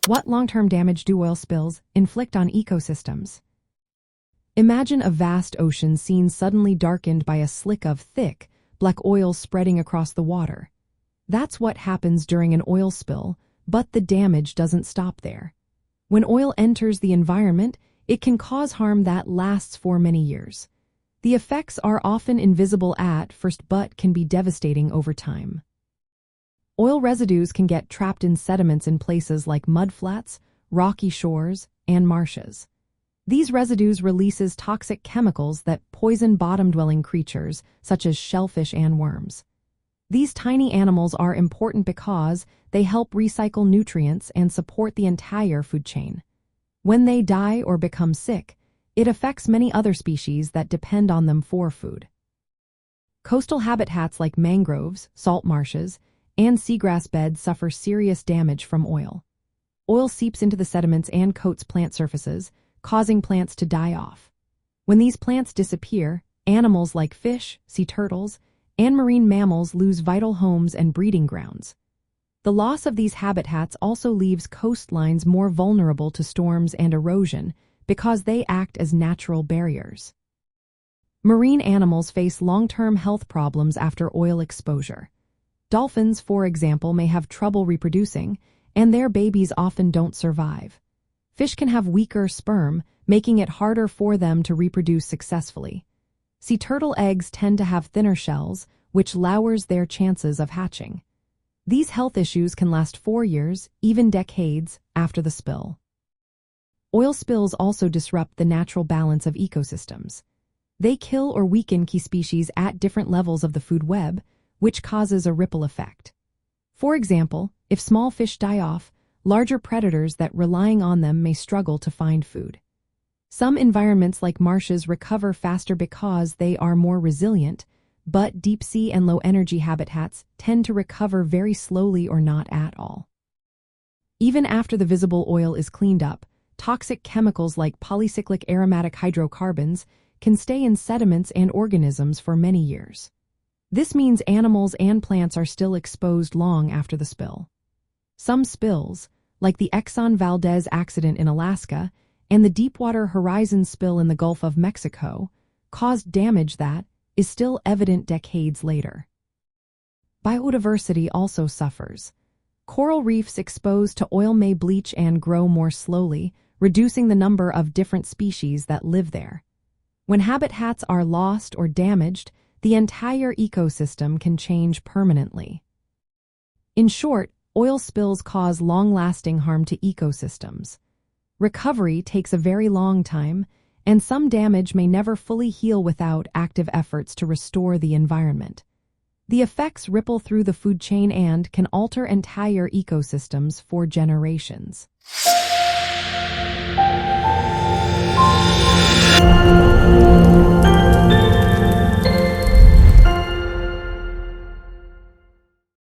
What long-term damage do oil spills inflict on ecosystems? Imagine a vast ocean scene suddenly darkened by a slick of thick, black oil spreading across the water. That's what happens during an oil spill, but the damage doesn't stop there. When oil enters the environment, it can cause harm that lasts for many years. The effects are often invisible at first but can be devastating over time. Oil residues can get trapped in sediments in places like mudflats, rocky shores, and marshes. These residues releases toxic chemicals that poison bottom-dwelling creatures, such as shellfish and worms. These tiny animals are important because they help recycle nutrients and support the entire food chain. When they die or become sick, it affects many other species that depend on them for food. Coastal habitats like mangroves, salt marshes, and seagrass beds suffer serious damage from oil. Oil seeps into the sediments and coats plant surfaces, causing plants to die off. When these plants disappear, animals like fish, sea turtles, and marine mammals lose vital homes and breeding grounds. The loss of these habitats also leaves coastlines more vulnerable to storms and erosion because they act as natural barriers. Marine animals face long-term health problems after oil exposure. Dolphins, for example, may have trouble reproducing, and their babies often don't survive. Fish can have weaker sperm, making it harder for them to reproduce successfully. Sea turtle eggs tend to have thinner shells, which lowers their chances of hatching. These health issues can last 4 years, even decades, after the spill. Oil spills also disrupt the natural balance of ecosystems. They kill or weaken key species at different levels of the food web, which causes a ripple effect. For example, if small fish die off, larger predators that relying on them may struggle to find food. Some environments like marshes recover faster because they are more resilient, but deep-sea and low-energy habitats tend to recover very slowly or not at all. Even after the visible oil is cleaned up, toxic chemicals like polycyclic aromatic hydrocarbons can stay in sediments and organisms for many years. This means animals and plants are still exposed long after the spill. Some spills, like the Exxon Valdez accident in Alaska and the Deepwater Horizon spill in the Gulf of Mexico, caused damage that is still evident decades later. Biodiversity also suffers. Coral reefs exposed to oil may bleach and grow more slowly, reducing the number of different species that live there. When habitats are lost or damaged, the entire ecosystem can change permanently. In short, oil spills cause long-lasting harm to ecosystems. Recovery takes a very long time, and some damage may never fully heal without active efforts to restore the environment. The effects ripple through the food chain and can alter entire ecosystems for generations.